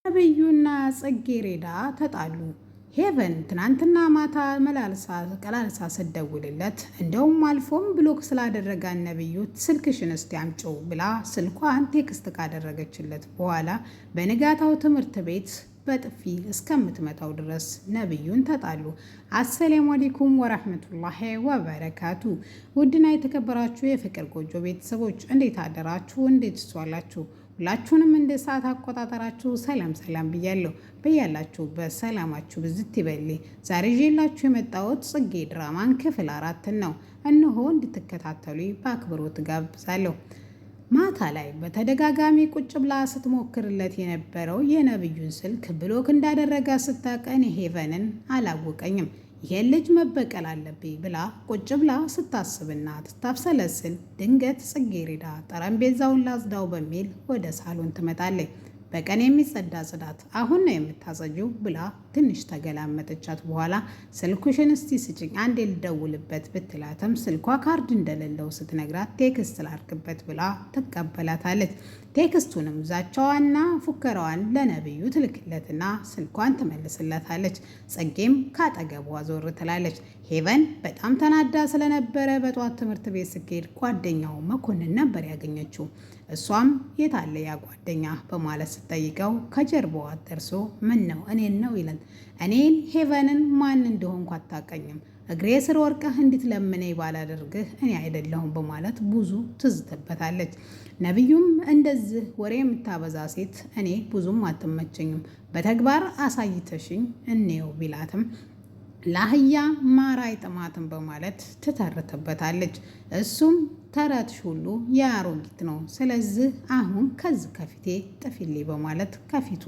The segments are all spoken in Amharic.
ነብዩና ጽጌሬዳ ተጣሉ። ሄቨን ትናንትና ማታ ቀላልሳ ስደውልለት እንደውም አልፎም ብሎክ ስላደረጋን ነብዩ ስልክሽን እስቲ አምጪው ብላ ስልኳን ቴክስት ካደረገችለት በኋላ በንጋታው ትምህርት ቤት በጥፊ እስከምትመታው ድረስ ነብዩን ተጣሉ። አሰላሙ አለይኩም ወራህመቱላሂ ወበረካቱ። ውድና የተከበራችሁ የፍቅር ጎጆ ቤተሰቦች እንዴት አደራችሁ? እንዴት ዋላችሁ? ሁላችሁንም እንደ ሰዓት አቆጣጠራችሁ ሰላም ብያለሁ። በያላችሁበት ሰላማችሁ ብዝት ይበል። ዛሬ ይዤላችሁ የመጣሁት ጽጌ ድራማን ክፍል 4 ነው። እነሆ እንድትከታተሉ በአክብሮት ጋብዛለሁ። ማታ ላይ በተደጋጋሚ ቁጭ ብላ ስትሞክርለት የነበረው የነብዩን ስልክ ብሎክ እንዳደረጋ ስታቀን ሄቨንን አላወቀኝም። ይሄን ልጅ መበቀል አለብኝ ብላ ቁጭ ብላ ስታስብና ትታብሰለስል ድንገት ጽጌሬዳ ጠረጴዛውን ላጽዳው በሚል ወደ ሳሎን ትመጣለች። በቀን የሚጸዳ ጽዳት አሁን ነው የምታጸጂው ብላ ትንሽ ተገላመጠቻት። በኋላ ስልኩሽን እስቲ ስጭኝ አንዴ ልደውልበት ብትላትም ስልኳ ካርድ እንደሌለው ስትነግራት ቴክስት ላርክበት ብላ ትቀበላታለች። ቴክስቱንም ዛቻዋና ፉከራዋን ለነብዩ ትልክለትና ስልኳን ትመልስለታለች። ጽጌም ካጠገቧ ዞር ትላለች። ሄቨን በጣም ተናዳ ስለነበረ በጧት ትምህርት ቤት ስትሄድ ጓደኛው መኮንን ነበር ያገኘችው። እሷም የታለ ያ ጓደኛ በማለት ስትጠይቀው ከጀርባዋ ደርሶ ምን ነው እኔን ነው ይላል። እኔን ሄቨንን ማን እንደሆንኩ አታውቀኝም፣ እግሬ ስር ወርቀህ እንድትለምነኝ ባላደርግህ እኔ አይደለሁም በማለት ብዙ ትዝትበታለች። ነብዩም እንደዚህ ወሬ የምታበዛ ሴት እኔ ብዙም አትመቸኝም፣ በተግባር አሳይተሽኝ እንየው ቢላትም ለአህያ ማር አይጥማትም በማለት ትተርትበታለች። እሱም ተረትሽ ሁሉ የአሮጊት ነው፣ ስለዚህ አሁን ከዚህ ከፊቴ ጥፊልኝ በማለት ከፊቱ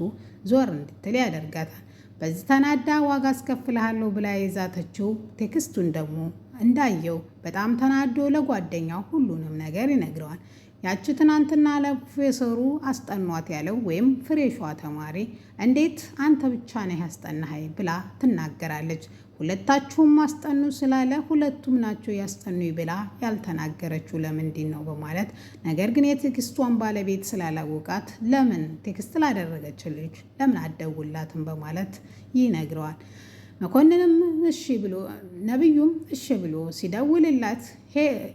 ዞር እንድትል ያደርጋታል። በዚህ ተናዳ ዋጋ አስከፍልሃለሁ ብላ የዛተችው ቴክስቱን ደግሞ እንዳየው በጣም ተናዶ ለጓደኛው ሁሉንም ነገር ይነግረዋል። ያቺ ትናንትና ለፕሮፌሰሩ አስጠኗት ያለው ወይም ፍሬሿ ተማሪ እንዴት አንተ ብቻ ነህ ያስጠናኸኝ ብላ ትናገራለች። ሁለታችሁም አስጠኑ ስላለ ሁለቱም ናቸው ያስጠኑኝ ብላ ያልተናገረችው ለምንድን ነው በማለት ነገር ግን የቴክስቷን ባለቤት ስላላወቃት ለምን ቴክስት ላደረገች ልጅ ለምን አደውላትም በማለት ይነግረዋል። መኮንንም እሺ ብሎ ነብዩም እሺ ብሎ ሲደውልላት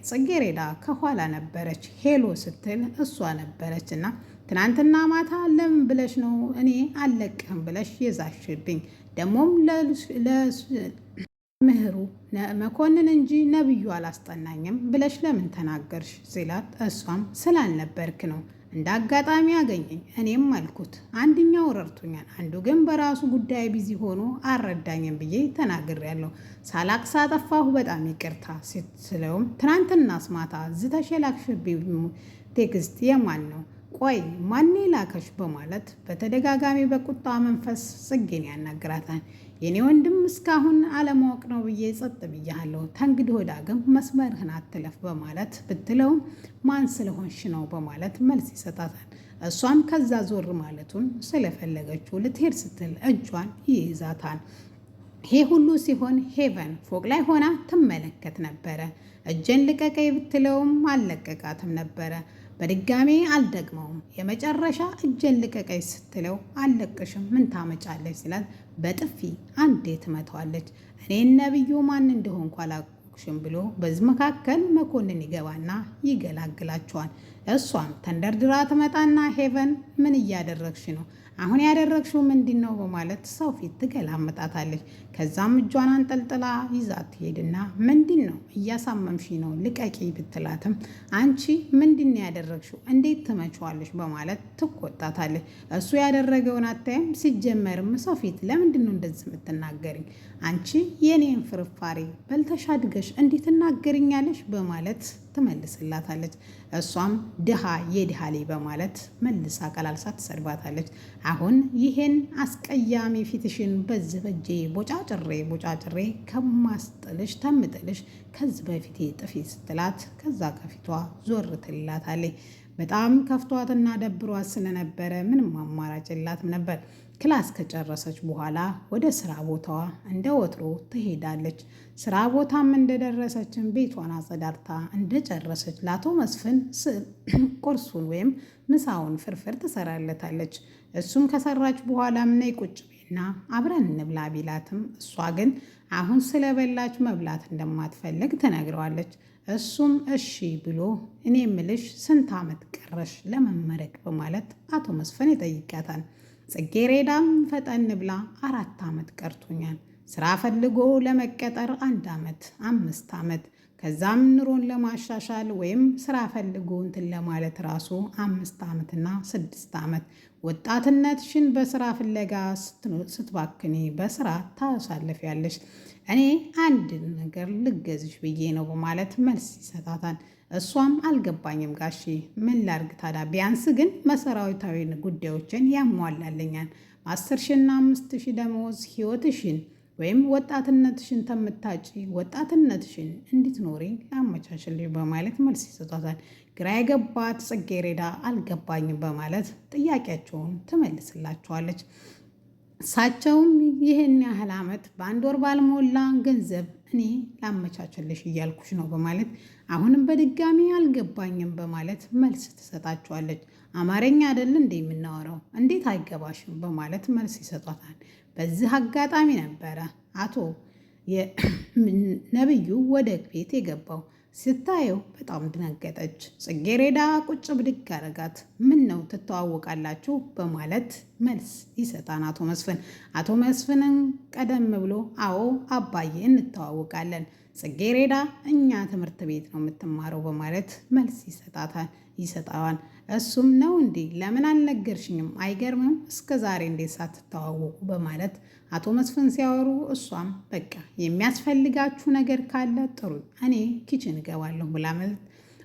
ጽጌሬዳ ከኋላ ነበረች። ሄሎ ስትል እሷ ነበረች እና ትናንትና ማታ ለምን ብለሽ ነው እኔ አልለቅህም ብለሽ የዛሽብኝ ደግሞም ለምህሩ መኮንን እንጂ ነብዩ አላስጠናኝም ብለሽ ለምን ተናገርሽ ሲላት እሷም ስላልነበርክ ነው እንደ አጋጣሚ አገኘኝ እኔም አልኩት። አንድኛው ረድቶኛል፣ አንዱ ግን በራሱ ጉዳይ ቢዚ ሆኖ አልረዳኝም ብዬ ተናግሬያለሁ። ሳላቅሳ ጠፋሁ፣ በጣም ይቅርታ ስትለውም ትናንትናስ ማታ ዝተሽ የላክሽብኝ ቴክስት የማን ነው? ቆይ ማን ላከሽ? በማለት በተደጋጋሚ በቁጣ መንፈስ ጽጌን ያናግራታል። የኔ ወንድም እስካሁን አለማወቅ ነው ብዬ ጸጥ ብያለሁ፣ ተንግዲህ ወዲያ ግን መስመርህን አትለፍ በማለት ብትለውም ማን ስለሆንሽ ነው በማለት መልስ ይሰጣታል። እሷም ከዛ ዞር ማለቱን ስለፈለገችው ልትሄድ ስትል እጇን ይይዛታል። ይሄ ሁሉ ሲሆን ሄቨን ፎቅ ላይ ሆና ትመለከት ነበረ። እጄን ልቀቀኝ ብትለውም አልለቀቃትም ነበረ። በድጋሜ አልደግመውም፣ የመጨረሻ እጄን ልቀቀኝ ስትለው አልለቅሽም ምን ታመጫለች ሲላት በጥፊ አንዴ ትመታዋለች። እኔን ነብዩ ማን እንደሆንኩ አላውቅሽም ብሎ በዚህ መካከል መኮንን ይገባና ይገላግላቸዋል። እሷም ተንደርድራ ትመጣና ሄቨን ምን እያደረግሽ ነው? አሁን ያደረግሽው ምንድን ነው በማለት ሰው ፊት ትገላምጣታለች። ከዛም እጇን አንጠልጥላ ይዛት ትሄድና ምንድን ነው እያሳመምሽ ነው ልቀቂ ብትላትም አንቺ ምንድን ነው ያደረግሽው እንዴት ትመችዋለሽ በማለት ትቆጣታለች። እሱ ያደረገውን አታይም? ሲጀመርም ሰው ፊት ለምንድን ነው እንደዚህ የምትናገሪኝ? አንቺ የኔን ፍርፋሪ በልተሽ አድገሽ እንዴት ትናገሪኛለሽ በማለት ትመልስላታለች። እሷም ድሃ የድሃ ላይ በማለት መልሳ ቀላልሳ ትሰድባታለች። አሁን ይሄን አስቀያሚ ፊትሽን በዚህ በጄ ቦጫጭሬ ከማስጥልሽ ተምጥልሽ ከዚህ በፊቴ ጥፊ ስትላት ከዛ ከፊቷ ዞር ትላታለች። በጣም ከፍቷትና ደብሯት ስለነበረ ምንም አማራጭ የላትም ነበር። ክላስ ከጨረሰች በኋላ ወደ ስራ ቦታዋ እንደ ወትሮ ትሄዳለች። ስራ ቦታም እንደደረሰችን ቤቷን አጸዳርታ እንደጨረሰች ለአቶ መስፍን ቁርሱን ወይም ምሳውን ፍርፍር ትሰራለታለች። እሱም ከሰራች በኋላ ነይ ቁጭ በይና አብረን እንብላ ቢላትም እሷ ግን አሁን ስለበላች መብላት እንደማትፈልግ ትነግረዋለች። እሱም እሺ ብሎ እኔ ምልሽ ስንት ዓመት ቀረሽ ለመመረቅ በማለት አቶ መስፍን ይጠይቃታል። ጽጌሬዳም ፈጠን ብላ 4 ዓመት ቀርቶኛል፣ ስራ ፈልጎ ለመቀጠር 1 ዓመት 5 ዓመት ከዛም ኑሮን ለማሻሻል ወይም ስራ ፈልጎ እንትን ለማለት ራሱ 5 ዓመትና 6 ዓመት ወጣትነትሽን በስራ ፍለጋ ስትባክኒ በስራ ታሳልፊያለሽ። እኔ አንድ ነገር ልገዝሽ ብዬ ነው በማለት መልስ ይሰጣታል። እሷም አልገባኝም ጋሺ ምን ላርግ ታዲያ? ቢያንስ ግን መሰረታዊ ጉዳዮችን ያሟላልኛል። 10,000ና 5,000 ደመወዝ ህይወትሽን ወይም ወጣትነትሽን ተምታጪ ወጣትነትሽን እንድትኖሪ ላመቻችልሽ በማለት መልስ ይሰጣታል። ግራ የገባት ጽጌሬዳ አልገባኝም በማለት ጥያቄያቸውን ትመልስላቸዋለች። እሳቸውም ይህን ያህል ዓመት በ1 ወር ባልሞላ ገንዘብ እኔ ላመቻችልሽ እያልኩሽ ነው በማለት አሁንም በድጋሚ አልገባኝም በማለት መልስ ትሰጣቸዋለች። አማርኛ አይደል እንዴ የምናወራው እንዴት አይገባሽም በማለት መልስ ይሰጧታል። በዚህ አጋጣሚ ነበረ አቶ ነብዩ ወደ ቤት የገባው። ስታየው በጣም ደነገጠች። ጽጌሬዳ ቁጭ ብድግ አረጋት። ምን ነው ትተዋወቃላችሁ በማለት መልስ ይሰጣን አቶ መስፍን። አቶ መስፍንን ቀደም ብሎ አዎ አባዬ እንተዋወቃለን፣ ጽጌሬዳ እኛ ትምህርት ቤት ነው የምትማረው በማለት መልስ ይሰጣዋል። እሱም ነው እንዴ ለምን አልነገርሽኝም? አይገርምም እስከ ዛሬ እንዴት ሳትተዋወቁ በማለት አቶ መስፍን ሲያወሩ እሷም በቃ የሚያስፈልጋችሁ ነገር ካለ ጥሩ እኔ ኪችን እገባለሁ ብላ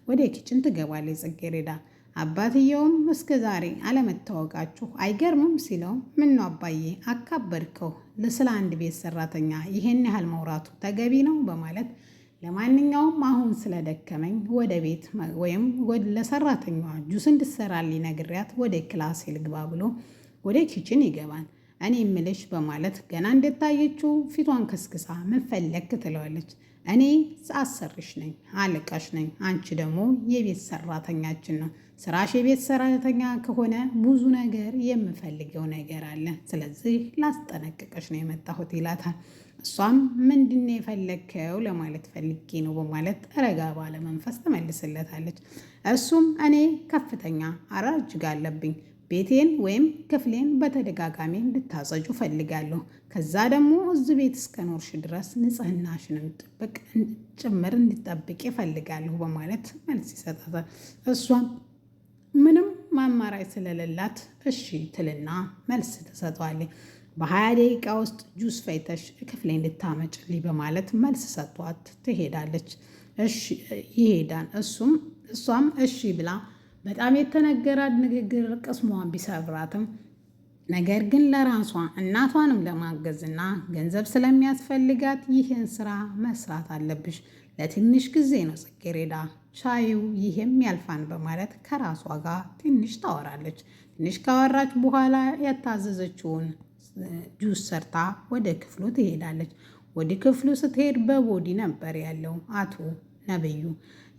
ወደ ኪችን ትገባለች ጽጌሬዳ። አባትየውም እስከ ዛሬ አለመታወቃችሁ አይገርምም ሲለው ምነው አባዬ አካበድከው፣ ስለ አንድ ቤት ሰራተኛ ይሄን ያህል መውራቱ ተገቢ ነው በማለት ለማንኛውም አሁን ስለደከመኝ ወደ ቤት ወይም ለሰራተኛዋ ጁስ እንድትሰራልኝ ነግሬያት ወደ ክላስ ልግባ ብሎ ወደ ኪችን ይገባል። እኔ ምልሽ በማለት ገና እንደታየችው ፊቷን ከስክሳ ምን ፈለክ ትለዋለች። እኔ አሰሪሽ ነኝ፣ አለቃሽ ነኝ፣ አንቺ ደግሞ የቤት ሰራተኛችን ነው። ስራሽ የቤት ሰራተኛ ከሆነ ብዙ ነገር የምፈልገው ነገር አለ፣ ስለዚህ ላስጠነቅቀሽ ነው የመጣሁት ይላታል። እሷም ምንድነው የፈለግከው ለማለት ፈልጌ ነው በማለት ረጋ ባለ መንፈስ ትመልስለታለች። እሱም እኔ ከፍተኛ አራጅጋ አለብኝ፣ ቤቴን ወይም ክፍሌን በተደጋጋሚ እንድታጸጁ ፈልጋለሁ፣ ከዛ ደግሞ እዚህ ቤት እስከኖርሽ ድረስ ንጽህናሽንም ጥብቅ ጭምር እንድጠብቅ ይፈልጋለሁ በማለት መልስ ይሰጣታል። እሷም ምንም ማማራጭ ስለሌላት እሺ ትልና መልስ ትሰጠዋለች። በ20 ደቂቃ ውስጥ ጁስ ፈይተሽ ክፍሌ እንድታመጭልኝ በማለት መልስ ሰጥቷት ትሄዳለች። እሺ ይሄዳል። እሷም እሺ ብላ በጣም የተነገራት ንግግር ቅስሟን ቢሰብራትም ነገር ግን ለራሷ እናቷንም ለማገዝና ገንዘብ ስለሚያስፈልጋት ይህን ስራ መስራት አለብሽ፣ ለትንሽ ጊዜ ነው ጽጌሬዳ፣ ሻዩ ይህም ያልፋን በማለት ከራሷ ጋር ትንሽ ታወራለች። ትንሽ ካወራች በኋላ የታዘዘችውን ጁስ ሰርታ ወደ ክፍሉ ትሄዳለች። ወደ ክፍሉ ስትሄድ በቦዲ ነበር ያለው አቶ ነብዩ።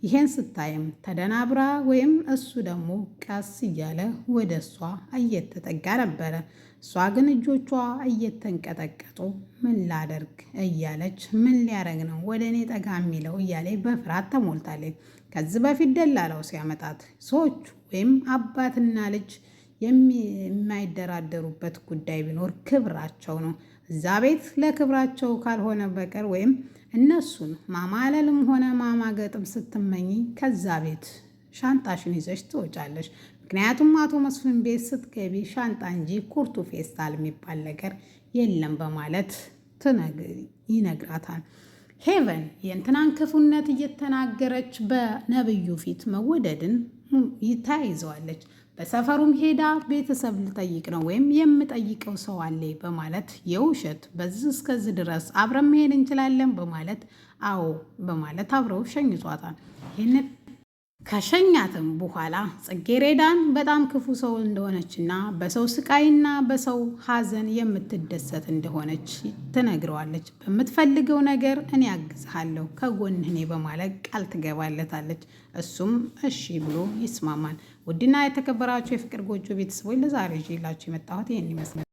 ይሄን ስታይም ተደናብራ ወይም እሱ ደግሞ ቀስ እያለ ወደ እሷ እየተጠጋ ነበረ። እሷ ግን እጆቿ እየተንቀጠቀጡ ምን ላደርግ እያለች ምን ሊያደርግ ነው ወደ እኔ ጠጋ የሚለው እያለች በፍርሃት ተሞልታለች። ከዚህ በፊት ደላላው ሲያመጣት ሰዎቹ ወይም አባትና ልጅ የማይደራደሩበት ጉዳይ ቢኖር ክብራቸው ነው። እዛ ቤት ለክብራቸው ካልሆነ በቀር ወይም እነሱን ማማለልም ሆነ ማማገጥም ስትመኝ ከዛ ቤት ሻንጣሽን ይዘሽ ትወጫለሽ። ምክንያቱም አቶ መስፍን ቤት ስትገቢ ሻንጣ እንጂ ኩርቱ ፌስታል የሚባል ነገር የለም በማለት ይነግራታል። ሄቨን የእንትናን ክፉነት እየተናገረች በነብዩ ፊት መወደድን ተያይዘዋለች። በሰፈሩም ሄዳ ቤተሰብ ልጠይቅ ነው ወይም የምጠይቀው ሰው አለ በማለት የውሸት በዚህ እስከዚህ ድረስ አብረን መሄድ እንችላለን በማለት አዎ በማለት አብረው ሸኝቷታል። ከሸኛትም በኋላ ጽጌሬዳን በጣም ክፉ ሰው እንደሆነችና በሰው ስቃይና በሰው ሐዘን የምትደሰት እንደሆነች ትነግረዋለች። በምትፈልገው ነገር እኔ አግዝሃለሁ ከጎንህ እኔ በማለት ቃል ትገባለታለች። እሱም እሺ ብሎ ይስማማል። ውድና የተከበራችሁ የፍቅር ጎጆ ቤተሰቦች ለዛሬ ይዤላችሁ የመጣሁት ይህን ይመስላል።